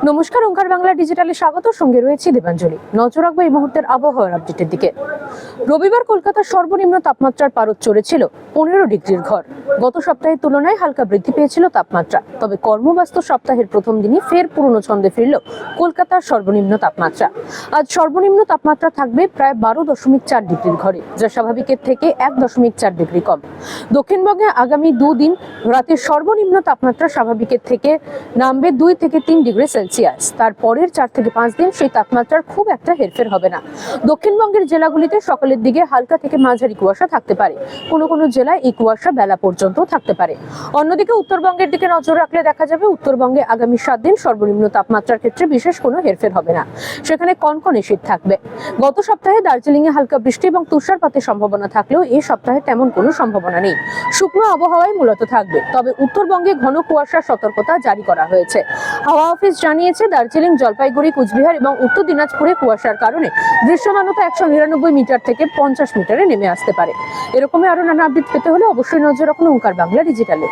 নমস্কার, ওঙ্কার বাংলা ডিজিটালে স্বাগত। সঙ্গে রয়েছে দেবাঞ্জলি। নজর রাখবো এই মুহূর্তের আবহাওয়ার আপডেটের দিকে। রবিবার কলকাতার সর্বনিম্ন তাপমাত্রার পারদ চড়েছিল 15 ডিগ্রির ঘর। গত সপ্তাহের তুলনায় হালকা বৃদ্ধি পেয়েছিল তাপমাত্রা। তবে কর্মব্যস্ত সপ্তাহের প্রথম দিনই ফের পুরনো ছন্দে ফিরল কলকাতার সর্বনিম্ন তাপমাত্রা। আজ সর্বনিম্ন তাপমাত্রা থাকবে প্রায় 12.4 ডিগ্রির ঘরে, যা স্বাভাবিকের থেকে 1.4 ডিগ্রি কম। দক্ষিণবঙ্গে আগামী দুদিন রাতের সর্বনিম্ন তাপমাত্রা স্বাভাবিকের থেকে নামবে 2 থেকে 3 ডিগ্রি সেলসিয়াস। তারপরের 4 থেকে 5 দিন সেই তাপমাত্রার খুব একটা হেরফের হবে না। দক্ষিণবঙ্গের জেলাগুলিতে সকালের দিকে হালকা থেকে মাঝারি কুয়াশা থাকতে পারে। কোনো কোনো জেলায় এই কুয়াশা বেলা পর্যন্ত থাকতে পারে। অন্যদিকে উত্তরবঙ্গের দিকে নজর রাখলে দেখা যাবে উত্তরবঙ্গে আগামী 7 দিন সর্বনিম্ন তাপমাত্রার ক্ষেত্রে বিশেষ কোনো হেরফের হবে না। সেখানে কনকনে শীত থাকবে। গত সপ্তাহে দার্জিলিং এ হালকা বৃষ্টি এবং তুষারপাতের সম্ভাবনা থাকলেও এই সপ্তাহে তেমন কোনো সম্ভাবনা নেই। শুকনো আবহাওয়ায় মূলত থাকবে। তবে উত্তরবঙ্গে ঘন কুয়াশার সতর্কতা জারি করা হয়েছে। হাওয়া অফিস জানিয়েছে, দার্জিলিং, জলপাইগুড়ি, কুচবিহার এবং উত্তর দিনাজপুরে কুয়াশার কারণে দৃশ্যমানতা 199 মিটার থেকে 50 মিটারে নেমে আসতে পারে। এরকমই আরো নানা আপডেট পেতে হলে অবশ্যই নজর রাখুন ওঙ্কার বাংলা ডিজিটালে।